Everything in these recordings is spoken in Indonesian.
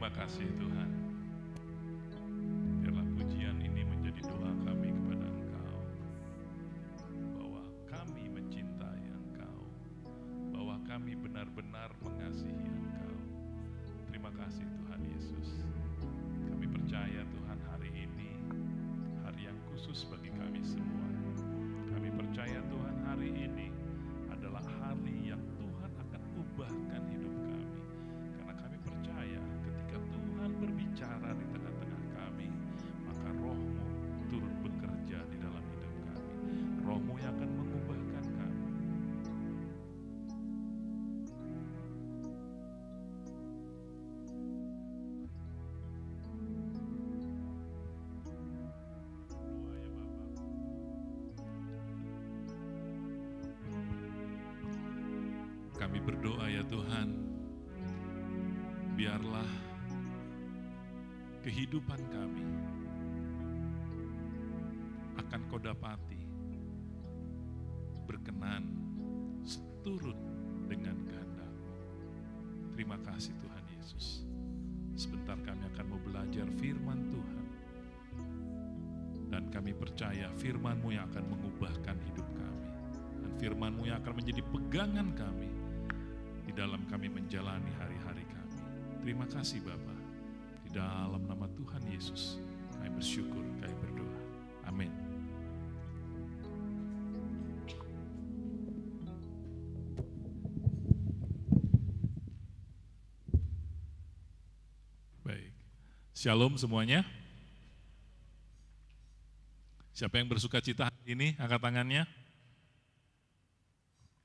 Terima kasih Tuhan. Biarlah pujian ini menjadi doa kami kepada Engkau, bahwa kami mencintai Engkau, bahwa kami benar-benar mengasihi Engkau. Terima kasih Tuhan Yesus. Kami percaya Tuhan hari ini hari yang khusus bagi kami semua. Kami percaya Tuhan hari ini adalah hari yang Tuhan akan ubahkan hidup kami. Karena kami percaya ketika Tuhan berbicara di tengah-tengah kami, maka Roh-Mu turut bekerja di dalam hidup kami. Roh-Mu yang akan mengubahkan kami. Kami berdoa ya Tuhan, biarlah kehidupan kami akan Kau dapati berkenan seturut dengan kehendak-Mu. Terima kasih Tuhan Yesus. Sebentar kami akan mau belajar firman Tuhan, dan kami percaya firman-Mu yang akan mengubahkan hidup kami, dan firman-Mu yang akan menjadi pegangan kami di dalam kami menjalani hari-hari kami. Terima kasih Bapa. Di dalam nama Tuhan Yesus kami bersyukur, kami berdoa. Amin. Baik. Shalom semuanya. Siapa yang bersuka cita hari ini? Angkat tangannya.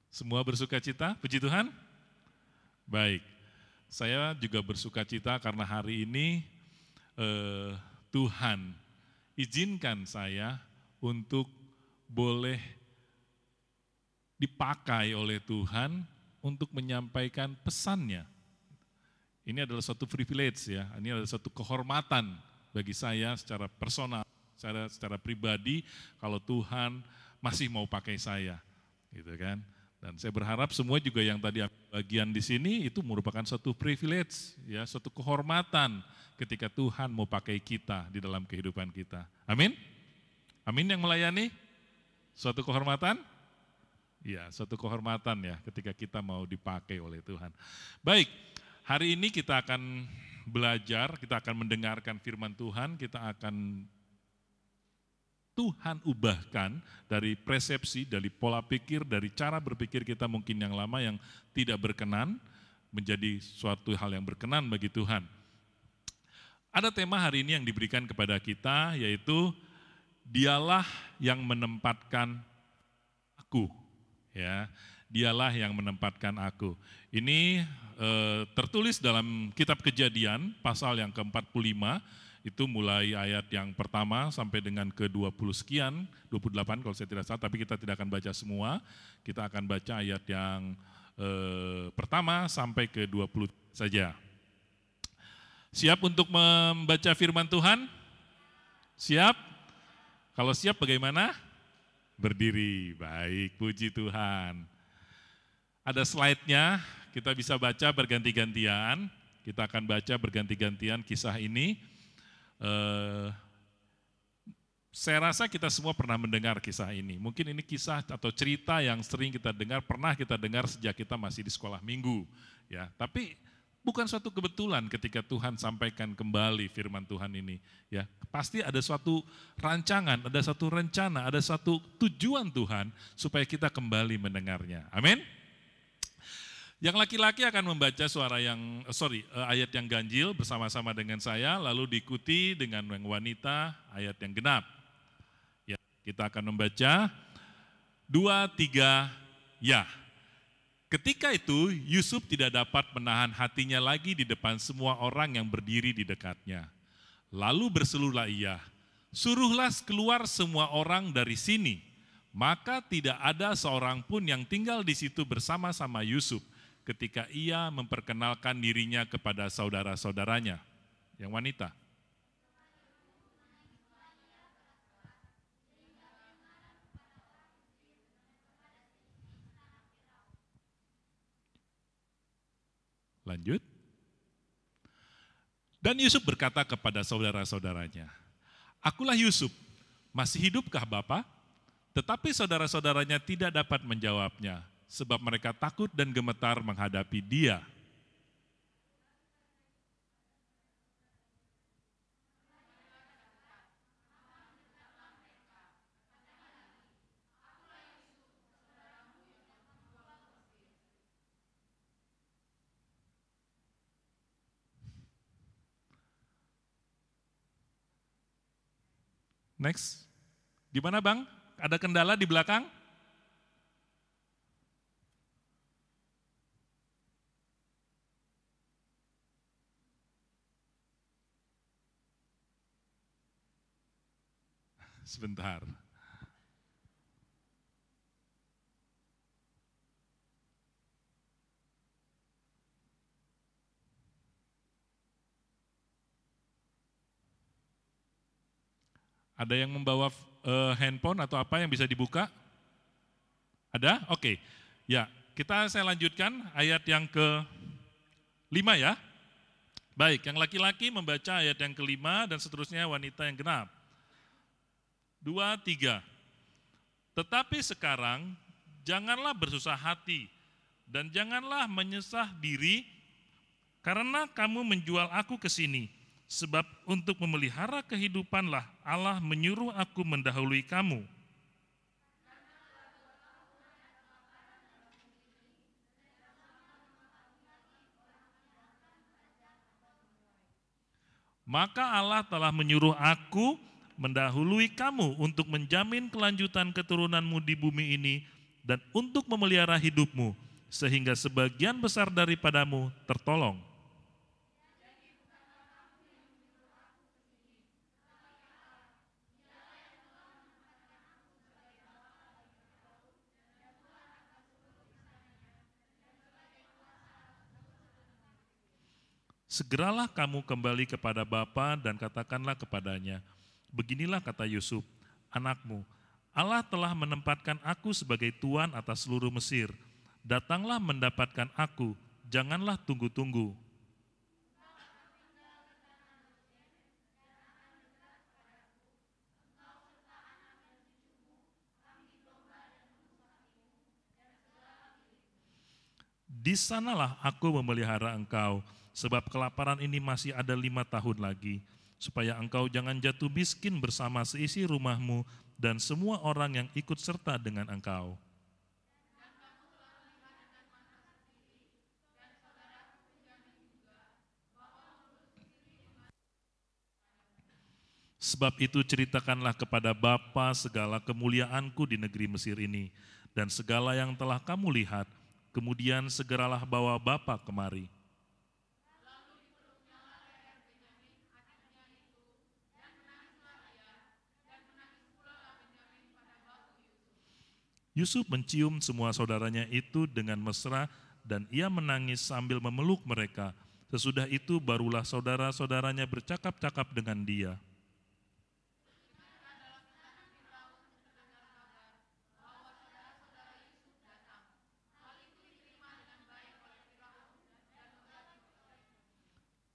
Semua bersuka cita? Puji Tuhan. Baik, saya juga bersuka cita karena hari ini Tuhan izinkan saya untuk boleh dipakai oleh Tuhan untuk menyampaikan pesannya. Ini adalah suatu privilege ya, ini adalah suatu kehormatan bagi saya secara personal, secara pribadi kalau Tuhan masih mau pakai saya, gitu kan. Dan saya berharap semua juga yang tadi bagian di sini itu merupakan suatu privilege, ya, suatu kehormatan ketika Tuhan mau pakai kita di dalam kehidupan kita. Amin? Amin yang melayani? Suatu kehormatan? Ya, suatu kehormatan ya ketika kita mau dipakai oleh Tuhan. Baik, hari ini kita akan belajar, kita akan mendengarkan firman Tuhan, kita akan Tuhan ubahkan dari persepsi, dari pola pikir, dari cara berpikir kita mungkin yang lama yang tidak berkenan, menjadi suatu hal yang berkenan bagi Tuhan. Ada tema hari ini yang diberikan kepada kita, yaitu Dialah yang menempatkan aku. Ya, Dialah yang menempatkan aku. Ini tertulis dalam kitab Kejadian, pasal yang ke-45, itu mulai ayat yang pertama sampai dengan ke-20 sekian, 28 kalau saya tidak salah, tapi kita tidak akan baca semua. Kita akan baca ayat yang pertama sampai ke-20 saja. Siap untuk membaca firman Tuhan? Siap? Kalau siap bagaimana? Berdiri. Baik, puji Tuhan. Ada slide-nya, kita bisa baca berganti-gantian. Kita akan baca berganti-gantian kisah ini. Saya rasa kita semua pernah mendengar kisah ini. Mungkin ini kisah atau cerita yang sering kita dengar, pernah kita dengar sejak kita masih di sekolah minggu. Ya, tapi bukan suatu kebetulan ketika Tuhan sampaikan kembali firman Tuhan ini. Ya, pasti ada suatu rancangan, ada satu rencana, ada satu tujuan Tuhan supaya kita kembali mendengarnya. Amin. Yang laki-laki akan membaca ayat yang ganjil bersama-sama dengan saya, lalu diikuti dengan yang wanita ayat yang genap. Ya, kita akan membaca 2, 3, ya. Ketika itu Yusuf tidak dapat menahan hatinya lagi di depan semua orang yang berdiri di dekatnya. Lalu berserulah ia, "Suruhlah keluar semua orang dari sini." Maka tidak ada seorang pun yang tinggal di situ bersama-sama Yusuf ketika ia memperkenalkan dirinya kepada saudara-saudaranya. Yang wanita. Lanjut. Dan Yusuf berkata kepada saudara-saudaranya, "Akulah Yusuf, masih hidupkah Bapa?" Tetapi saudara-saudaranya tidak dapat menjawabnya, sebab mereka takut dan gemetar menghadapi dia. Next. Gimana Bang? Ada kendala di belakang? Sebentar. Ada yang membawa handphone atau apa yang bisa dibuka? Ada? Oke. Ya, saya lanjutkan ayat yang ke-5 ya. Baik, yang laki-laki membaca ayat yang ke-5 dan seterusnya wanita yang genap. 2, 3. Tetapi sekarang janganlah bersusah hati dan janganlah menyesah diri karena kamu menjual aku ke sini. Sebab untuk memelihara kehidupanlah Allah menyuruh aku mendahului kamu. Maka Allah telah menyuruh aku mendahului kamu untuk menjamin kelanjutan keturunanmu di bumi ini dan untuk memelihara hidupmu, sehingga sebagian besar daripadamu tertolong. Segeralah kamu kembali kepada bapa dan katakanlah kepadanya, beginilah kata Yusuf, anakmu, Allah telah menempatkan aku sebagai tuan atas seluruh Mesir. Datanglah mendapatkan aku, janganlah tunggu-tunggu. Di sanalah aku memelihara engkau, sebab kelaparan ini masih ada 5 tahun lagi, supaya engkau jangan jatuh miskin bersama seisi rumahmu dan semua orang yang ikut serta dengan engkau. Sebab itu ceritakanlah kepada Bapa segala kemuliaanku di negeri Mesir ini, dan segala yang telah kamu lihat, kemudian segeralah bawa Bapa kemari. Yusuf mencium semua saudaranya itu dengan mesra dan ia menangis sambil memeluk mereka. Sesudah itu barulah saudara-saudaranya bercakap-cakap dengan dia.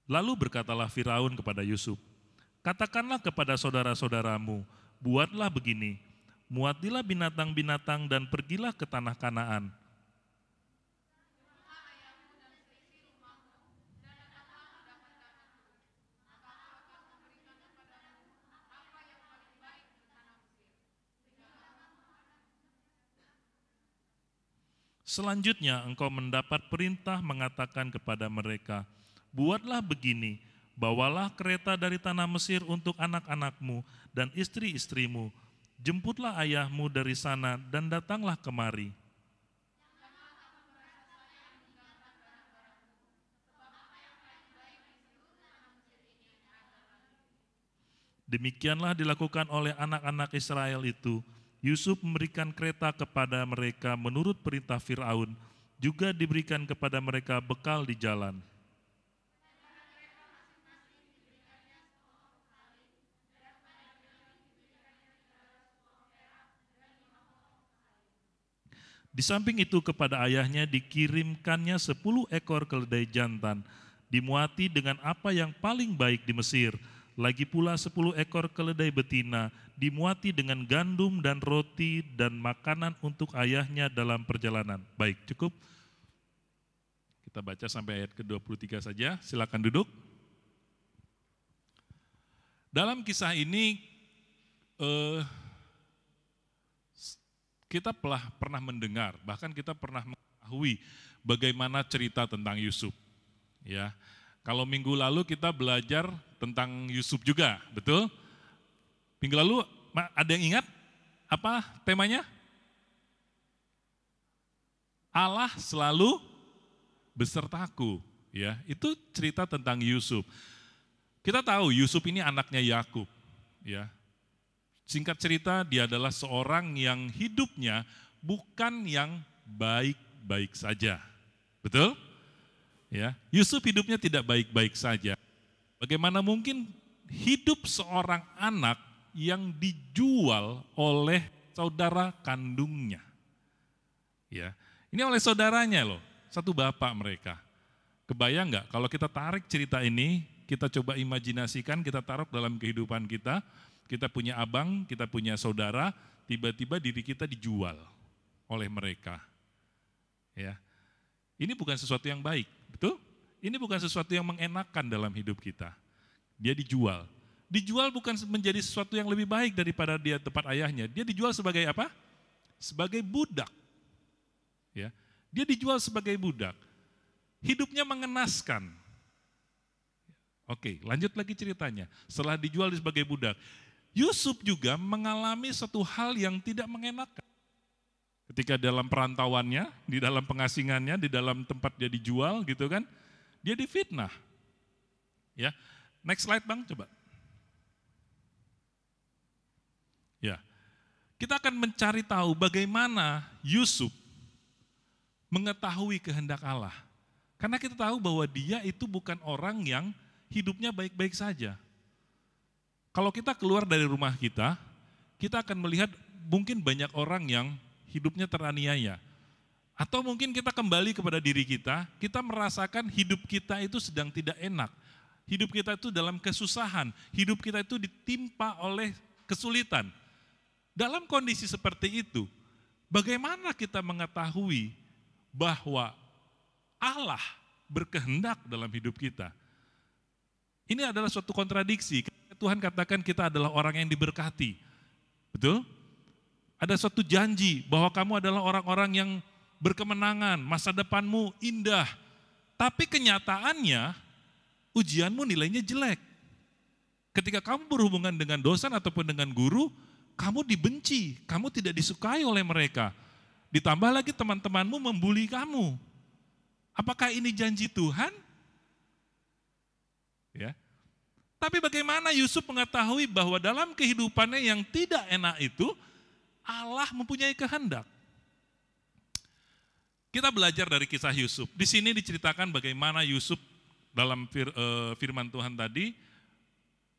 Lalu berkatalah Firaun kepada Yusuf, katakanlah kepada saudara-saudaramu, buatlah begini, muatilah binatang-binatang dan pergilah ke tanah Kanaan. Selanjutnya engkau mendapat perintah mengatakan kepada mereka, buatlah begini, bawalah kereta dari tanah Mesir untuk anak-anakmu dan istri-istrimu, jemputlah ayahmu dari sana dan datanglah kemari. Demikianlah dilakukan oleh anak-anak Israel itu. Yusuf memberikan kereta kepada mereka menurut perintah Firaun, juga diberikan kepada mereka bekal di jalan. Di samping itu kepada ayahnya dikirimkannya 10 ekor keledai jantan, dimuati dengan apa yang paling baik di Mesir. Lagi pula 10 ekor keledai betina, dimuati dengan gandum dan roti dan makanan untuk ayahnya dalam perjalanan. Baik, cukup. Kita baca sampai ayat ke-23 saja, silakan duduk. Dalam kisah ini, kita pernah mendengar, bahkan kita pernah mengetahui bagaimana cerita tentang Yusuf. Ya, kalau minggu lalu kita belajar tentang Yusuf juga, betul? Minggu lalu ada yang ingat apa temanya? Allah selalu besertaku. Ya, itu cerita tentang Yusuf. Kita tahu Yusuf ini anaknya Yakub. Ya, singkat cerita dia adalah seorang yang hidupnya bukan yang baik-baik saja, betul? Ya, Yusuf hidupnya tidak baik-baik saja. Bagaimana mungkin hidup seorang anak yang dijual oleh saudara kandungnya? Ya, ini oleh saudaranya loh, satu bapak mereka. Kebayang nggak kalau kita tarik cerita ini, kita coba imajinasikan, kita taruh dalam kehidupan kita. Kita punya abang, kita punya saudara, tiba-tiba diri kita dijual oleh mereka. Ya, ini bukan sesuatu yang baik. Betul? Ini bukan sesuatu yang mengenakan dalam hidup kita. Dia dijual. Dijual bukan menjadi sesuatu yang lebih baik daripada dia tempat ayahnya. Dia dijual sebagai apa? Sebagai budak. Ya, dia dijual sebagai budak. Hidupnya mengenaskan. Oke, lanjut lagi ceritanya. Setelah dijual sebagai budak, Yusuf juga mengalami satu hal yang tidak mengenakan. Ketika dalam perantauannya, di dalam pengasingannya, di dalam tempat dia dijual gitu kan, dia difitnah. Ya, next slide Bang, coba. Ya, kita akan mencari tahu bagaimana Yusuf mengetahui kehendak Allah. Karena kita tahu bahwa dia itu bukan orang yang hidupnya baik-baik saja. Kalau kita keluar dari rumah kita akan melihat mungkin banyak orang yang hidupnya teraniaya. Atau mungkin kita kembali kepada diri kita merasakan hidup kita itu sedang tidak enak. Hidup kita itu dalam kesusahan, hidup kita itu ditimpa oleh kesulitan. Dalam kondisi seperti itu, bagaimana kita mengetahui bahwa Allah berkehendak dalam hidup kita? Ini adalah suatu kontradiksi. Tuhan katakan kita adalah orang yang diberkati. Betul? Ada suatu janji bahwa kamu adalah orang-orang yang berkemenangan, masa depanmu indah. Tapi kenyataannya, ujianmu nilainya jelek. Ketika kamu berhubungan dengan dosen ataupun dengan guru, kamu dibenci, kamu tidak disukai oleh mereka. Ditambah lagi teman-temanmu membuli kamu. Apakah ini janji Tuhan? Ya. Tapi bagaimana Yusuf mengetahui bahwa dalam kehidupannya yang tidak enak itu, Allah mempunyai kehendak. Kita belajar dari kisah Yusuf. Di sini diceritakan bagaimana Yusuf dalam firman Tuhan tadi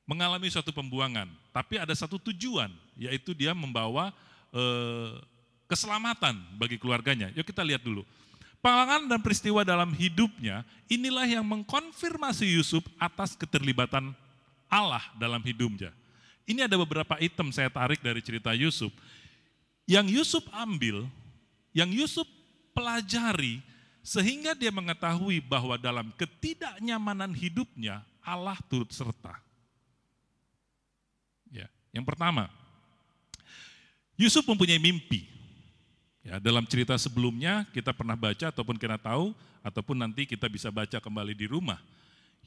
mengalami suatu pembuangan. Tapi ada satu tujuan, yaitu dia membawa keselamatan bagi keluarganya. Yuk kita lihat dulu. Pengalaman dan peristiwa dalam hidupnya, inilah yang mengkonfirmasi Yusuf atas keterlibatan Allah dalam hidupnya. Ini ada beberapa item saya tarik dari cerita Yusuf. Yang Yusuf ambil, yang Yusuf pelajari, sehingga dia mengetahui bahwa dalam ketidaknyamanan hidupnya, Allah turut serta. Ya, yang pertama, Yusuf mempunyai mimpi. Ya, dalam cerita sebelumnya kita pernah baca ataupun kita tahu, ataupun nanti kita bisa baca kembali di rumah.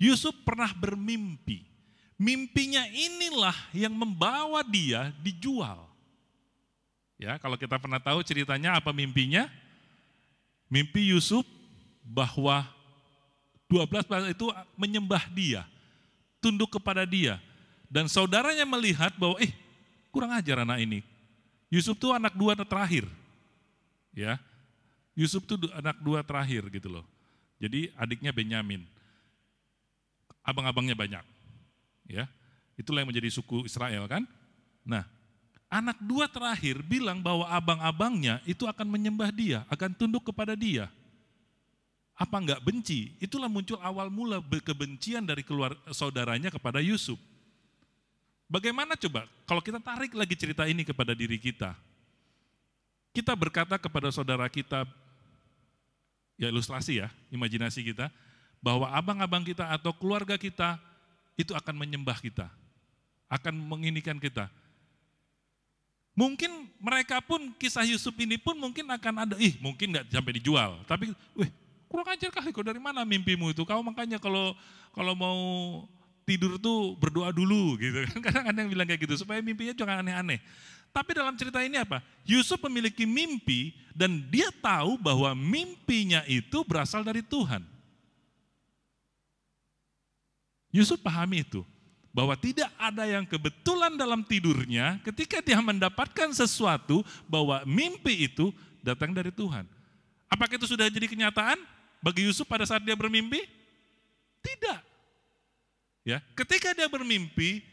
Yusuf pernah bermimpi. Mimpinya inilah yang membawa dia dijual. Ya, kalau kita pernah tahu ceritanya apa mimpinya? Mimpi Yusuf bahwa 12 itu menyembah dia, tunduk kepada dia. Dan saudaranya melihat bahwa kurang ajar anak ini. Yusuf itu anak dua terakhir. Ya, Yusuf itu anak dua terakhir gitu loh. Jadi adiknya Benyamin, abang-abangnya banyak. Ya, itulah yang menjadi suku Israel kan. Nah, anak dua terakhir bilang bahwa abang-abangnya itu akan menyembah dia, akan tunduk kepada dia. Apa enggak benci? Itulah muncul awal mula kebencian dari saudaranya kepada Yusuf. Bagaimana coba kalau kita tarik lagi cerita ini kepada diri kita? Kita berkata kepada saudara kita, ya ilustrasi ya, imajinasi kita, bahwa abang-abang kita atau keluarga kita itu akan menyembah kita, akan menginikan kita. Mungkin mereka pun, kisah Yusuf ini pun mungkin akan ada, mungkin nggak sampai dijual, tapi kurang ajar kali, kau dari mana mimpimu itu? Kau makanya kalau mau tidur tuh berdoa dulu gitu kan. Kadang ada yang bilang kayak gitu supaya mimpinya jangan aneh-aneh. Tapi dalam cerita ini apa? Yusuf memiliki mimpi dan dia tahu bahwa mimpinya itu berasal dari Tuhan. Yusuf pahami itu, bahwa tidak ada yang kebetulan dalam tidurnya ketika dia mendapatkan sesuatu bahwa mimpi itu datang dari Tuhan. Apakah itu sudah jadi kenyataan bagi Yusuf pada saat dia bermimpi? Tidak. Ya, ketika dia bermimpi,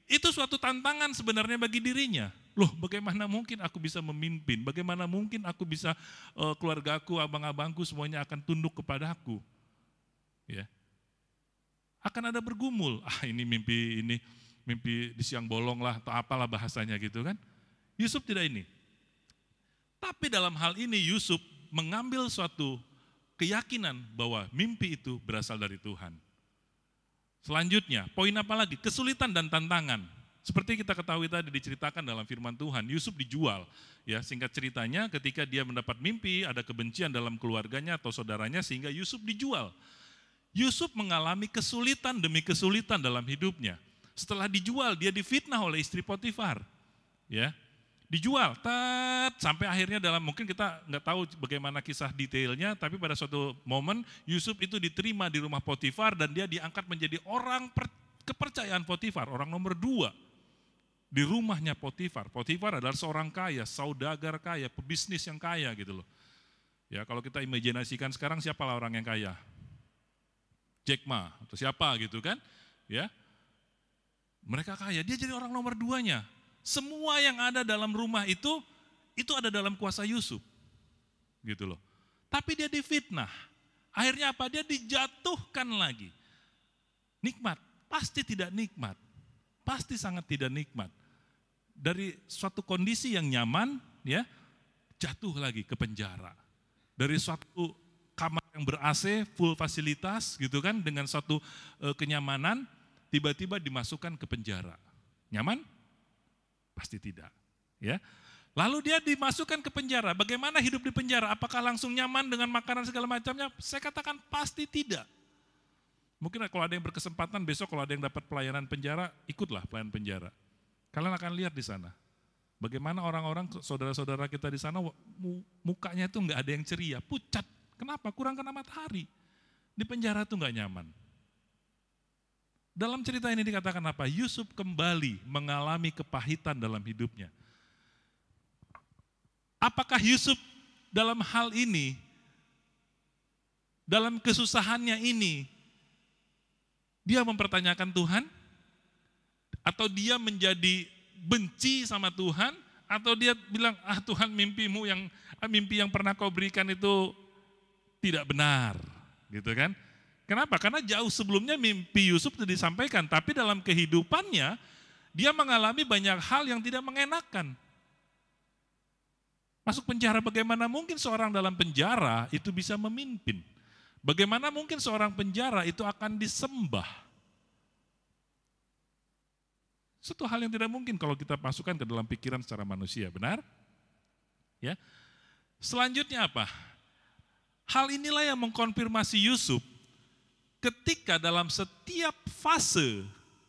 itu suatu tantangan sebenarnya bagi dirinya. Loh, bagaimana mungkin aku bisa memimpin? Bagaimana mungkin aku bisa keluargaku, abang-abangku semuanya akan tunduk kepadaku? Ya. Akan ada bergumul. Ini mimpi di siang bolong lah atau apalah bahasanya gitu kan. Yusuf tidak ini. Tapi dalam hal ini Yusuf mengambil suatu keyakinan bahwa mimpi itu berasal dari Tuhan. Selanjutnya, poin apa lagi? Kesulitan dan tantangan. Seperti kita ketahui tadi diceritakan dalam firman Tuhan, Yusuf dijual. Ya, singkat ceritanya ketika dia mendapat mimpi, ada kebencian dalam keluarganya atau saudaranya sehingga Yusuf dijual. Yusuf mengalami kesulitan demi kesulitan dalam hidupnya. Setelah dijual, dia difitnah oleh istri Potifar. Ya, dijual, sampai akhirnya mungkin kita nggak tahu bagaimana kisah detailnya, tapi pada suatu momen Yusuf itu diterima di rumah Potifar dan dia diangkat menjadi orang kepercayaan Potifar, orang nomor 2 di rumahnya Potifar. Potifar adalah seorang kaya, saudagar kaya, pebisnis yang kaya gitu loh. Ya, kalau kita imajinasikan sekarang siapalah orang yang kaya? Jack Ma atau siapa gitu kan? Ya, mereka kaya, dia jadi orang nomor 2-nya. Semua yang ada dalam rumah itu ada dalam kuasa Yusuf. Gitu loh. Tapi dia difitnah. Akhirnya apa? Dia dijatuhkan lagi. Nikmat? Pasti tidak nikmat. Pasti sangat tidak nikmat. Dari suatu kondisi yang nyaman, ya, jatuh lagi ke penjara. Dari suatu kamar yang ber-AC, full fasilitas gitu kan, dengan suatu kenyamanan, tiba-tiba dimasukkan ke penjara. Nyaman? Pasti tidak. Ya. Lalu dia dimasukkan ke penjara. Bagaimana hidup di penjara? Apakah langsung nyaman dengan makanan segala macamnya? Saya katakan pasti tidak. Mungkin kalau ada yang berkesempatan besok kalau ada yang dapat pelayanan penjara, ikutlah pelayanan penjara. Kalian akan lihat di sana. Bagaimana orang-orang, saudara-saudara kita di sana, mukanya itu nggak ada yang ceria, pucat. Kenapa? Kurang kena matahari. Di penjara itu nggak nyaman. Dalam cerita ini dikatakan apa? Yusuf kembali mengalami kepahitan dalam hidupnya. Apakah Yusuf dalam hal ini, dalam kesusahannya ini, dia mempertanyakan Tuhan? Atau dia menjadi benci sama Tuhan? Atau dia bilang, Tuhan mimpi yang pernah kau berikan itu tidak benar, gitu kan? Kenapa? Karena jauh sebelumnya mimpi Yusuf itu disampaikan, tapi dalam kehidupannya dia mengalami banyak hal yang tidak mengenakan. Masuk penjara, bagaimana mungkin seorang dalam penjara itu bisa memimpin? Bagaimana mungkin seorang penjara itu akan disembah? Suatu hal yang tidak mungkin kalau kita masukkan ke dalam pikiran secara manusia, benar? Ya. Selanjutnya apa? Hal inilah yang mengkonfirmasi Yusuf ketika dalam setiap fase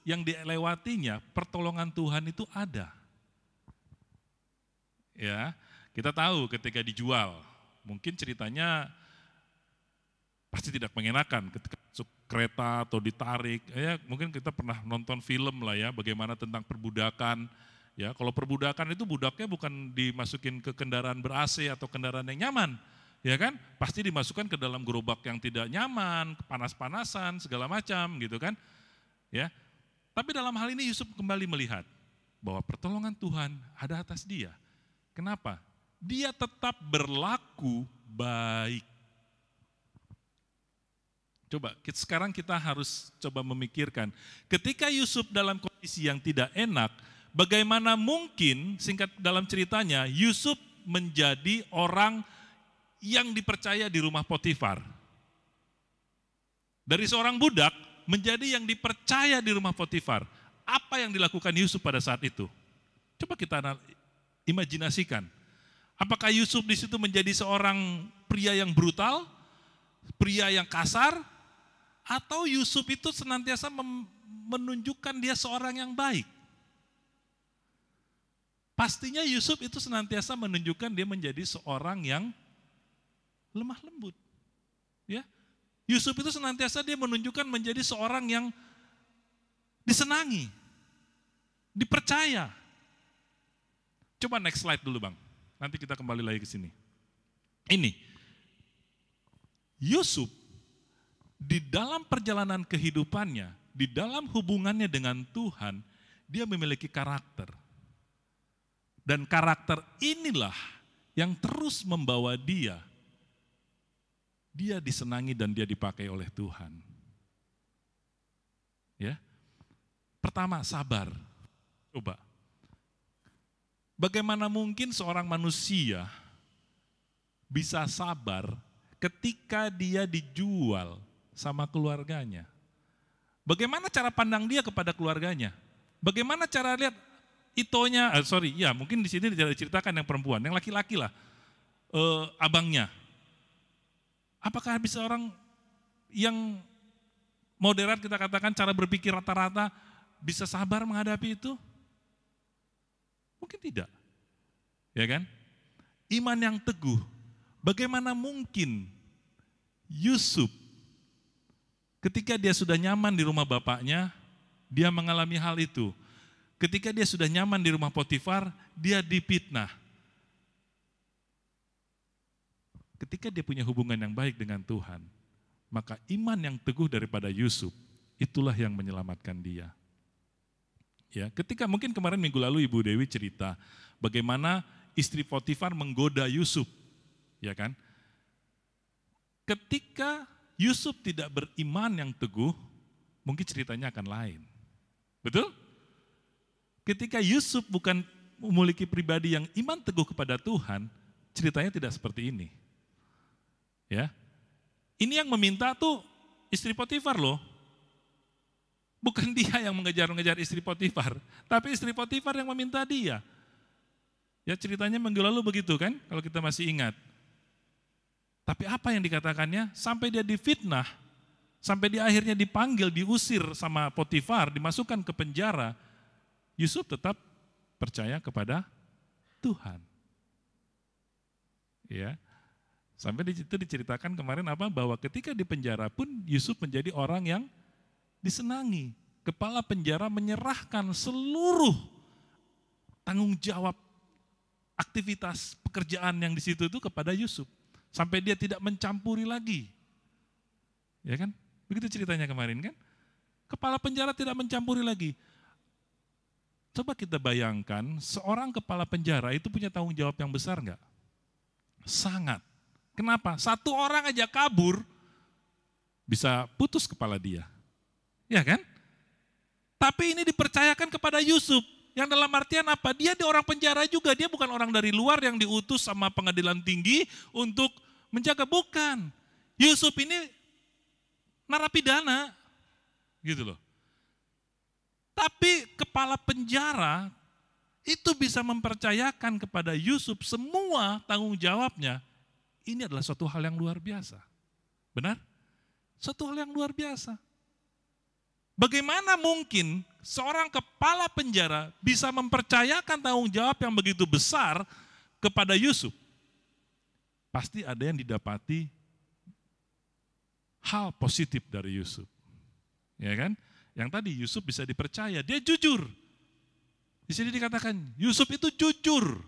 yang dilewatinya, pertolongan Tuhan itu ada. Ya, kita tahu ketika dijual, mungkin ceritanya pasti tidak mengenakan ketika masuk kereta atau ditarik. Ya, mungkin kita pernah nonton film lah ya, bagaimana tentang perbudakan. Ya, kalau perbudakan itu budaknya bukan dimasukin ke kendaraan ber-AC atau kendaraan yang nyaman. Ya kan, pasti dimasukkan ke dalam gerobak yang tidak nyaman, panas-panasan, segala macam gitu kan. Ya. Tapi dalam hal ini Yusuf kembali melihat bahwa pertolongan Tuhan ada atas dia. Kenapa? Dia tetap berlaku baik. Sekarang kita harus coba memikirkan, ketika Yusuf dalam kondisi yang tidak enak, bagaimana mungkin, singkat dalam ceritanya, Yusuf menjadi orang yang dipercaya di rumah Potifar. Dari seorang budak menjadi yang dipercaya di rumah Potifar. Apa yang dilakukan Yusuf pada saat itu? Coba kita imajinasikan. Apakah Yusuf di situ menjadi seorang pria yang brutal, pria yang kasar, atau Yusuf itu senantiasa menunjukkan dia seorang yang baik? Pastinya Yusuf itu senantiasa menunjukkan dia menjadi seorang yang lemah lembut. Ya, Yusuf itu senantiasa dia menunjukkan menjadi seorang yang disenangi, dipercaya. Coba next slide dulu Bang, nanti kita kembali lagi ke sini. Ini, Yusuf di dalam perjalanan kehidupannya, di dalam hubungannya dengan Tuhan, dia memiliki karakter. Dan karakter inilah yang terus membawa dia disenangi dan dia dipakai oleh Tuhan. Ya. Pertama, sabar. Coba. Bagaimana mungkin seorang manusia bisa sabar ketika dia dijual sama keluarganya? Bagaimana cara pandang dia kepada keluarganya? Bagaimana cara lihat itonya, mungkin di sini tidak diceritakan yang perempuan, yang laki-laki lah, abangnya. Apakah bisa orang yang moderat kita katakan cara berpikir rata-rata bisa sabar menghadapi itu? Mungkin tidak. Ya kan? Iman yang teguh. Bagaimana mungkin Yusuf ketika dia sudah nyaman di rumah bapaknya, dia mengalami hal itu. Ketika dia sudah nyaman di rumah Potifar, dia difitnah. Ketika dia punya hubungan yang baik dengan Tuhan, maka iman yang teguh daripada Yusuf, itulah yang menyelamatkan dia. Ya, ketika mungkin kemarin minggu lalu Ibu Dewi cerita bagaimana istri Potifar menggoda Yusuf, ya kan? Ketika Yusuf tidak beriman yang teguh, mungkin ceritanya akan lain. Betul? Ketika Yusuf bukan memiliki pribadi yang iman teguh kepada Tuhan, ceritanya tidak seperti ini. Ya. Ini yang meminta tuh istri Potifar loh. Bukan dia yang mengejar-ngejar istri Potifar, tapi istri Potifar yang meminta dia. Ya ceritanya minggu lalu begitu kan, kalau kita masih ingat. Tapi apa yang dikatakannya? Sampai dia difitnah, sampai dia akhirnya dipanggil, diusir sama Potifar, dimasukkan ke penjara. Yusuf tetap percaya kepada Tuhan. Ya. Sampai di situ diceritakan kemarin bahwa ketika di penjara pun Yusuf menjadi orang yang disenangi. Kepala penjara menyerahkan seluruh tanggung jawab aktivitas pekerjaan yang di situ itu kepada Yusuf. Sampai dia tidak mencampuri lagi. Ya kan? Begitu ceritanya kemarin kan? Kepala penjara tidak mencampuri lagi. Coba kita bayangkan, seorang kepala penjara itu punya tanggung jawab yang besar enggak? Sangat. Kenapa? Satu orang aja kabur, bisa putus kepala dia. Ya kan? Tapi ini dipercayakan kepada Yusuf. Yang dalam artian apa? Dia di orang penjara juga. Dia bukan orang dari luar yang diutus sama pengadilan tinggi untuk menjaga. Bukan. Yusuf ini narapidana. Gitu loh. Tapi kepala penjara itu bisa mempercayakan kepada Yusuf semua tanggung jawabnya. Ini adalah suatu hal yang luar biasa. Benar? Suatu hal yang luar biasa. Bagaimana mungkin seorang kepala penjara bisa mempercayakan tanggung jawab yang begitu besar kepada Yusuf? Pasti ada yang didapati hal positif dari Yusuf. Ya kan? Yang tadi Yusuf bisa dipercaya, dia jujur. Di sini dikatakan Yusuf itu jujur.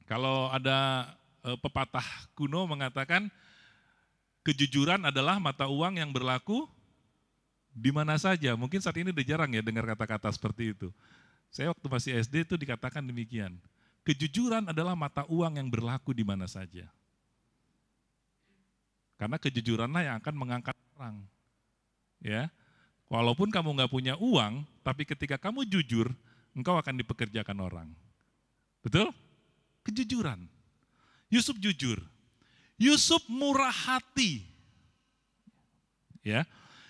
Kalau ada pepatah kuno mengatakan kejujuran adalah mata uang yang berlaku di mana saja. Mungkin saat ini udah jarang ya dengar kata-kata seperti itu. Saya waktu masih SD itu dikatakan demikian. Kejujuran adalah mata uang yang berlaku di mana saja. Karena kejujuranlah yang akan mengangkat orang. Ya, walaupun kamu nggak punya uang, tapi ketika kamu jujur, engkau akan dipekerjakan orang. Betul? Kejujuran. Yusuf jujur. Yusuf murah hati. Ya,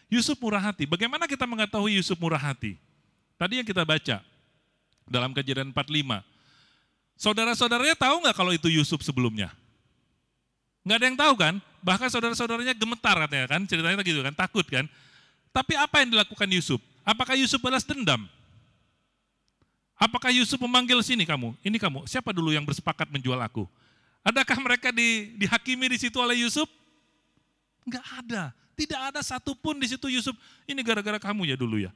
Yusuf murah hati. Bagaimana kita mengetahui Yusuf murah hati? Tadi yang kita baca dalam Kejadian 45. Saudara-saudaranya tahu nggak kalau itu Yusuf sebelumnya? Nggak ada yang tahu kan? Bahkan saudara-saudaranya gemetar katanya kan, ceritanya gitu kan, takut kan. Tapi apa yang dilakukan Yusuf? Apakah Yusuf balas dendam? Apakah Yusuf memanggil sini kamu? Ini kamu, siapa dulu yang bersepakat menjual aku? Adakah mereka dihakimi di situ oleh Yusuf? Enggak ada. Tidak ada satupun di situ Yusuf, ini gara-gara kamu ya dulu ya.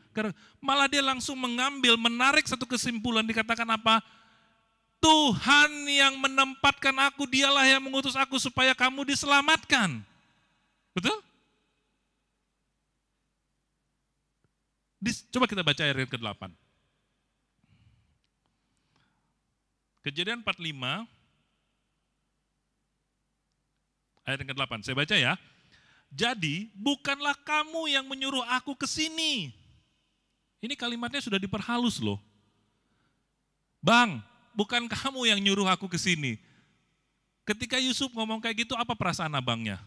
Malah dia langsung mengambil, menarik satu kesimpulan, dikatakan apa? Tuhan yang menempatkan aku, dialah yang mengutus aku supaya kamu diselamatkan. Betul? Coba kita baca ayat yang ke-8. Kejadian 45, ayat yang ke-8. Saya baca ya. Jadi, bukanlah kamu yang menyuruh aku ke sini. Ini kalimatnya sudah diperhalus loh. Bang, bukan kamu yang nyuruh aku ke sini. Ketika Yusuf ngomong kayak gitu, apa perasaan abangnya?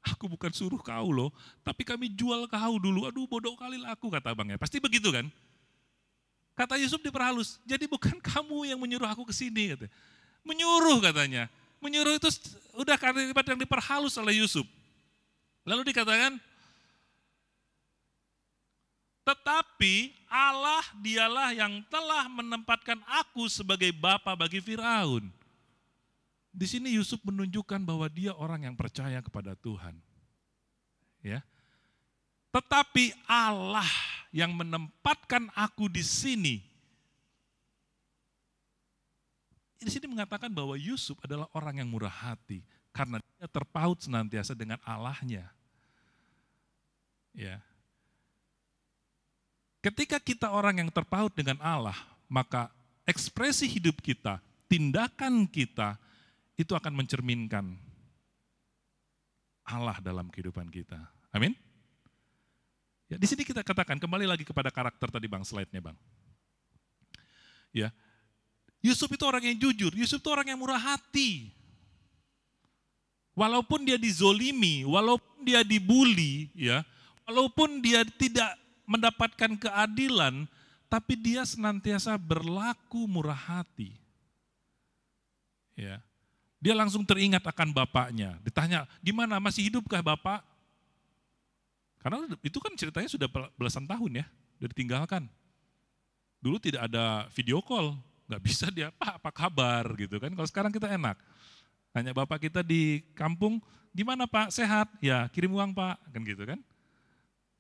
Aku bukan suruh kau loh, tapi kami jual kau dulu. Aduh, bodoh kali lah aku, kata abangnya. Pasti begitu kan? Kata Yusuf diperhalus, jadi bukan kamu yang menyuruh aku ke sini. Katanya. Menyuruh katanya. Menyuruh itu udah kalimat yang diperhalus oleh Yusuf. Lalu dikatakan, tetapi Allah dialah yang telah menempatkan aku sebagai bapa bagi Firaun. Di sini Yusuf menunjukkan bahwa dia orang yang percaya kepada Tuhan. Ya. Tetapi Allah yang menempatkan aku di sini. Di sini mengatakan bahwa Yusuf adalah orang yang murah hati. Karena dia terpaut senantiasa dengan Allahnya. Ya. Ketika kita orang yang terpaut dengan Allah, maka ekspresi hidup kita, tindakan kita, itu akan mencerminkan Allah dalam kehidupan kita. Amin? Ya, di sini kita katakan, kembali lagi kepada karakter tadi Bang, slide-nya Bang. Ya, Yusuf itu orang yang jujur, Yusuf itu orang yang murah hati. Walaupun dia dizolimi, walaupun dia dibully, ya, walaupun dia tidak mendapatkan keadilan, tapi dia senantiasa berlaku murah hati. Ya. Dia langsung teringat akan bapaknya. Ditanya, gimana masih hidupkah bapak? Karena itu kan ceritanya sudah belasan tahun ya, sudah ditinggalkan. Dulu tidak ada video call, nggak bisa dia, Pak apa kabar gitu kan. Kalau sekarang kita enak. Tanya bapak kita di kampung, gimana Pak, sehat? Ya, kirim uang Pak, kan gitu kan.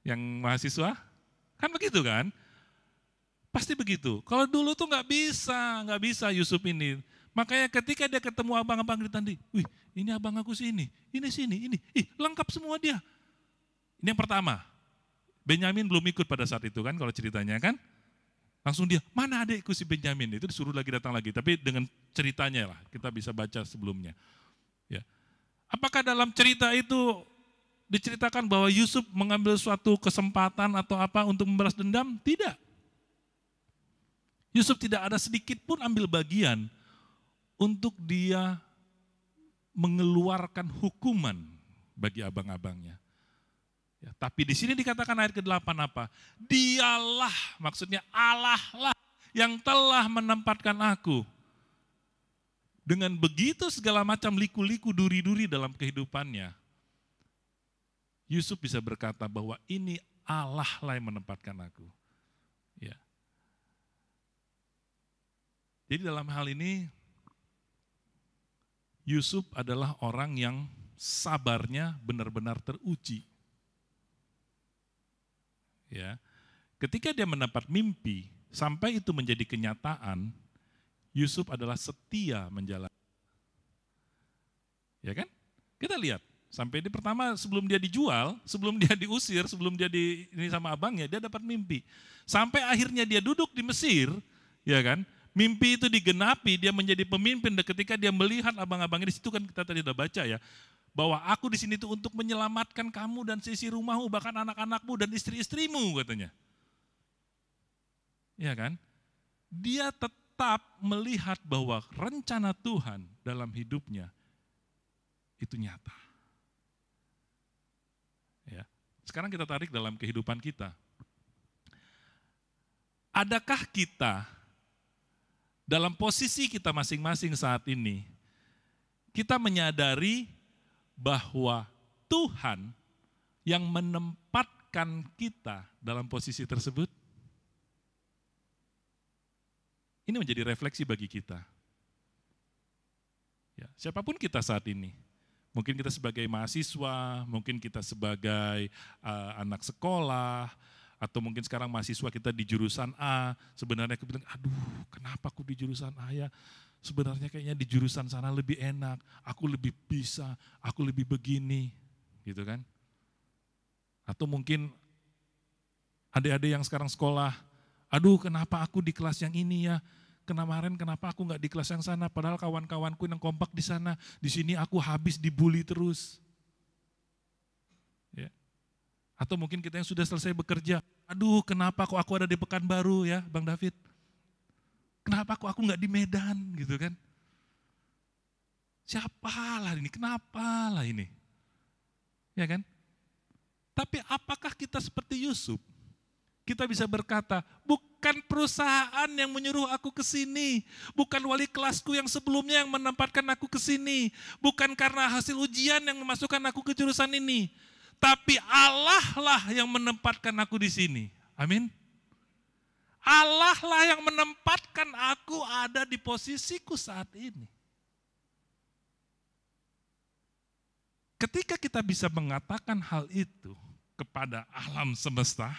Yang mahasiswa, kan begitu kan. Pasti begitu. Kalau dulu tuh nggak bisa Yusuf ini. Makanya ketika dia ketemu abang-abang di tadi, wih ini abang aku sini, ini, lengkap semua dia. Ini yang pertama, Benyamin belum ikut pada saat itu kan, kalau ceritanya kan. Langsung dia, mana adikku si Benyamin? Itu disuruh lagi datang lagi, tapi dengan ceritanya lah, kita bisa baca sebelumnya. Ya. Apakah dalam cerita itu diceritakan bahwa Yusuf mengambil suatu kesempatan atau apa untuk membalas dendam? Tidak. Yusuf tidak ada sedikit pun ambil bagian untuk dia mengeluarkan hukuman bagi abang-abangnya. Ya, tapi di sini dikatakan ayat ke-8 apa? Dialah, maksudnya Allah lah yang telah menempatkan aku. Dengan begitu segala macam liku-liku, duri-duri dalam kehidupannya, Yusuf bisa berkata bahwa ini Allah lah yang menempatkan aku. Ya. Jadi dalam hal ini, Yusuf adalah orang yang sabarnya benar-benar teruji. Ya, ketika dia mendapat mimpi, sampai itu menjadi kenyataan, Yusuf adalah setia menjalani. Ya kan? Kita lihat, sampai di pertama sebelum dia dijual, sebelum dia diusir, sebelum dia ini sama abangnya, dia dapat mimpi. Sampai akhirnya dia duduk di Mesir, ya kan? Mimpi itu digenapi, dia menjadi pemimpin, dan ketika dia melihat abang-abangnya di situ kan kita tadi udah baca ya, Bahwa aku di sini tuh untuk menyelamatkan kamu dan sisi rumahmu, bahkan anak-anakmu dan istri-istrimu katanya. Iya kan? Dia tetap melihat bahwa rencana Tuhan dalam hidupnya itu nyata. Ya. Sekarang kita tarik dalam kehidupan kita. Adakah kita dalam posisi kita masing-masing saat ini, kita menyadari bahwa Tuhan yang menempatkan kita dalam posisi tersebut? Ini menjadi refleksi bagi kita. Ya, siapapun kita saat ini, mungkin kita sebagai mahasiswa, mungkin kita sebagai anak sekolah, atau mungkin sekarang mahasiswa kita di jurusan A, sebenarnya kita bilang, aduh kenapa aku di jurusan A ya, sebenarnya kayaknya di jurusan sana lebih enak, aku lebih bisa, aku lebih begini, gitu kan. Atau mungkin adik-adik yang sekarang sekolah, aduh kenapa aku di kelas yang ini ya, kemarin kenapa aku nggak di kelas yang sana, padahal kawan-kawanku yang kompak di sana, di sini aku habis dibully terus. Ya. Atau mungkin kita yang sudah selesai bekerja, aduh kenapa kok aku ada di Pekanbaru ya Bang David, kenapa kok aku nggak di Medan gitu kan. Siapalah ini, kenapalah ini, ya kan. Tapi apakah kita seperti Yusuf? Kita bisa berkata, bukan perusahaan yang menyuruh aku ke sini, bukan wali kelasku yang sebelumnya yang menempatkan aku ke sini, bukan karena hasil ujian yang memasukkan aku ke jurusan ini, tapi Allah lah yang menempatkan aku di sini. Amin. Allah lah yang menempatkan aku ada di posisiku saat ini. Ketika kita bisa mengatakan hal itu kepada alam semesta,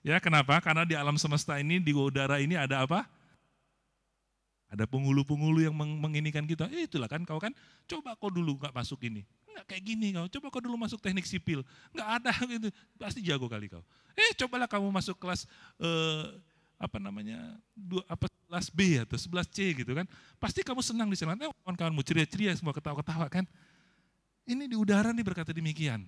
ya kenapa? Karena di alam semesta ini, di udara ini ada apa? Ada penghulu-penghulu yang menginikan kita. Itulah kan kau kan, coba kau dulu gak masuk ini. Enggak kayak gini kau, coba kau dulu masuk teknik sipil. Enggak ada gitu, pasti jago kali kau. Cobalah kamu masuk kelas kelas B atau 11C gitu kan. Pasti kamu senang di sana. Kawan-kawanmu ceria-ceria semua ketawa-ketawa kan. Ini di udara nih berkata demikian.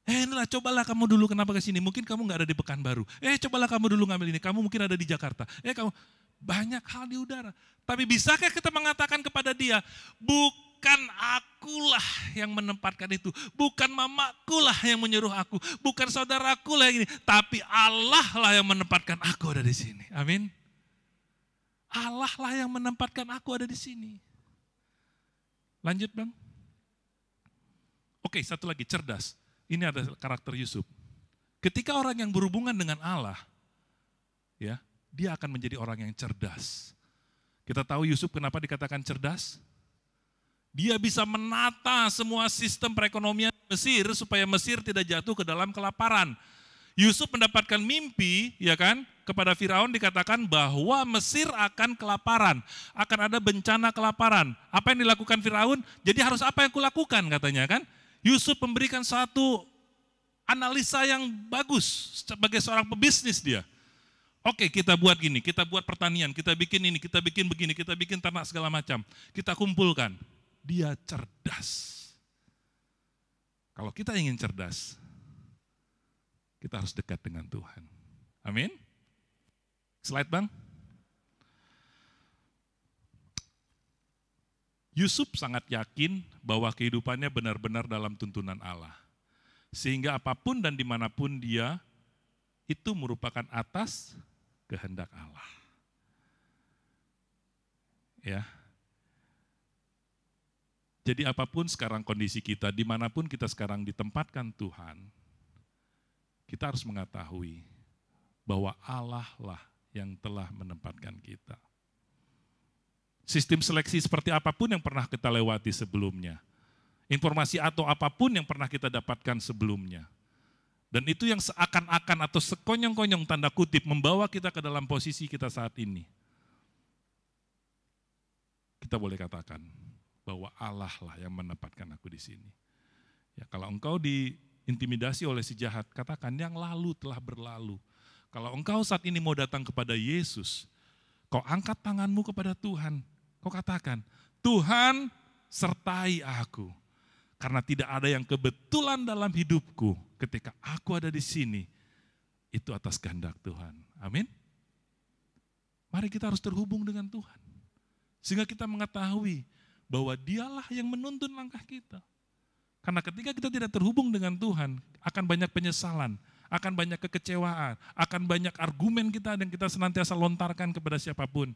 Inilah cobalah kamu dulu kenapa ke sini. Mungkin kamu nggak ada di Pekanbaru. Cobalah kamu dulu ngambil ini. Kamu mungkin ada di Jakarta. Kamu banyak hal di udara. Tapi bisakah kita mengatakan kepada dia, bukan akulah yang menempatkan itu, bukan mamaku lah yang menyuruh aku, bukan saudaraku lah yang ini, tapi Allah lah yang menempatkan aku ada di sini. Amin. Allah lah yang menempatkan aku ada di sini. Lanjut Bang. Oke, satu lagi, cerdas. Ini ada karakter Yusuf. Ketika orang yang berhubungan dengan Allah, ya, dia akan menjadi orang yang cerdas. Kita tahu Yusuf kenapa dikatakan cerdas? Dia bisa menata semua sistem perekonomian Mesir supaya Mesir tidak jatuh ke dalam kelaparan. Yusuf mendapatkan mimpi, ya kan, kepada Firaun dikatakan bahwa Mesir akan kelaparan, akan ada bencana kelaparan. Apa yang dilakukan Firaun? Jadi harus apa yang kulakukan katanya kan? Yusuf memberikan satu analisa yang bagus sebagai seorang pebisnis dia. Oke, kita buat gini, kita buat pertanian, kita bikin ini, kita bikin begini, kita bikin ternak segala macam. Kita kumpulkan. Dia cerdas. Kalau kita ingin cerdas, kita harus dekat dengan Tuhan. Amin. Slide Bang. Yusuf sangat yakin bahwa kehidupannya benar-benar dalam tuntunan Allah. Sehingga apapun dan dimanapun dia, itu merupakan atas kehendak Allah. Ya. Jadi apapun sekarang kondisi kita, dimanapun kita sekarang ditempatkan Tuhan, kita harus mengetahui bahwa Allah lah yang telah menempatkan kita. Sistem seleksi seperti apapun yang pernah kita lewati sebelumnya, informasi atau apapun yang pernah kita dapatkan sebelumnya, dan itu yang seakan-akan atau sekonyong-konyong tanda kutip membawa kita ke dalam posisi kita saat ini. Kita boleh katakan bahwa Allah lah yang menempatkan aku di sini. Ya, kalau engkau diintimidasi oleh si jahat, katakan yang lalu telah berlalu. Kalau engkau saat ini mau datang kepada Yesus, kau angkat tanganmu kepada Tuhan, kau katakan, Tuhan sertai aku. Karena tidak ada yang kebetulan dalam hidupku ketika aku ada di sini. Itu atas kehendak Tuhan. Amin. Mari kita harus terhubung dengan Tuhan. Sehingga kita mengetahui bahwa dialah yang menuntun langkah kita. Karena ketika kita tidak terhubung dengan Tuhan, akan banyak penyesalan, akan banyak kekecewaan, akan banyak argumen kita yang kita senantiasa lontarkan kepada siapapun.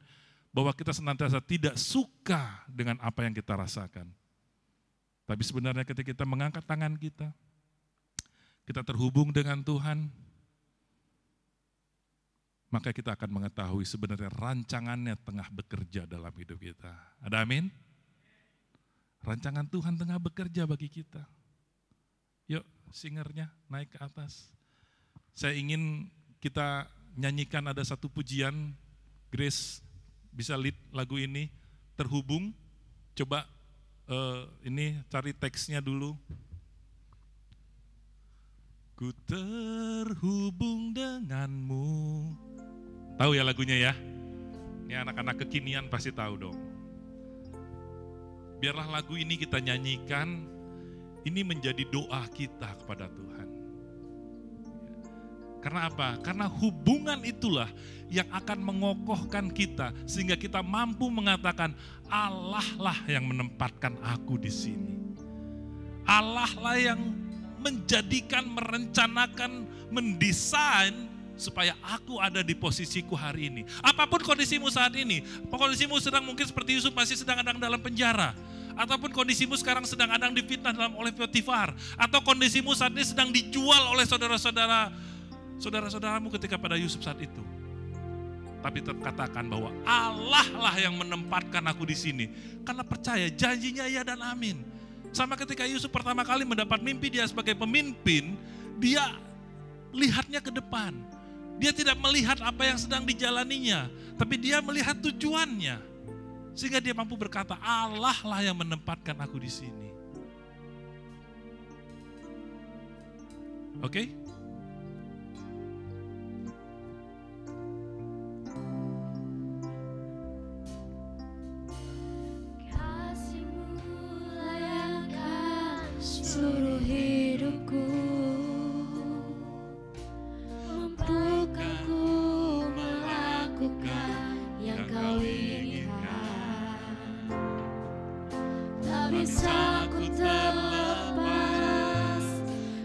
Bahwa kita senantiasa tidak suka dengan apa yang kita rasakan. Tapi sebenarnya ketika kita mengangkat tangan kita terhubung dengan Tuhan, maka kita akan mengetahui sebenarnya rancangannya tengah bekerja dalam hidup kita. Ada amin? Rancangan Tuhan tengah bekerja bagi kita. Yuk, singernya naik ke atas. Saya ingin kita nyanyikan ada satu pujian, Grace bisa lead lagu ini, terhubung. Coba ini cari teksnya dulu. Ku terhubung denganmu. Tahu ya lagunya ya? Ini anak-anak kekinian pasti tahu dong. Biarlah lagu ini kita nyanyikan, ini menjadi doa kita kepada Tuhan. Karena apa? Karena hubungan itulah yang akan mengokohkan kita sehingga kita mampu mengatakan Allah lah yang menempatkan aku di sini. Allah lah yang menjadikan, merencanakan, mendesain supaya aku ada di posisiku hari ini. Apapun kondisimu saat ini, kondisimu sedang mungkin seperti Yusuf masih sedang ada dalam penjara. Ataupun kondisimu sekarang sedang ada difitnah oleh Potifar. Atau kondisimu saat ini sedang dijual oleh saudara-saudaramu ketika pada Yusuf saat itu. Tapi tetap katakan bahwa Allah lah yang menempatkan aku di sini. Karena percaya janjinya ya dan amin. Sama ketika Yusuf pertama kali mendapat mimpi dia sebagai pemimpin, dia lihatnya ke depan. Dia tidak melihat apa yang sedang dijalaninya, tapi dia melihat tujuannya. Sehingga dia mampu berkata, Allah lah yang menempatkan aku di sini. Oke? Seluruh hidupku, mampukan ku melakukan yang kau inginkan. Tak bisa ku terlepas,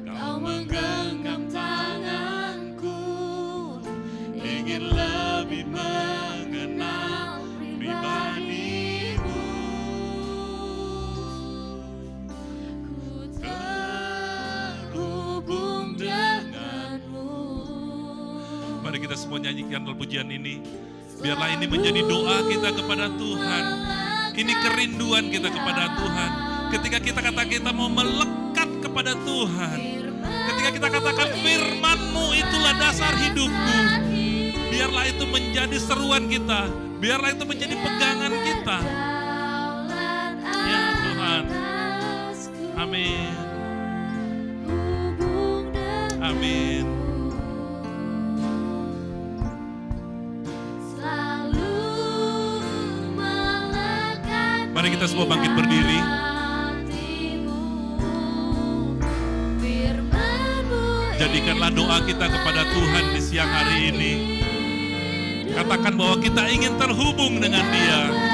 kau menggenggam tanganku, ingin lebih mengenal pribadimu. Mari kita semua nyanyikan dalam pujian ini. Biarlah ini menjadi doa kita kepada Tuhan. Ini kerinduan kita kepada Tuhan. Ketika kita kata kita mau melekat kepada Tuhan. Ketika kita katakan firman-Mu itulah dasar hidupku. Biarlah itu menjadi seruan kita. Biarlah itu menjadi pegangan kita. Ya Tuhan. Amin. Amin. Mari kita semua bangkit berdiri. Jadikanlah doa kita kepada Tuhan di siang hari ini. Katakan bahwa kita ingin terhubung dengan Dia.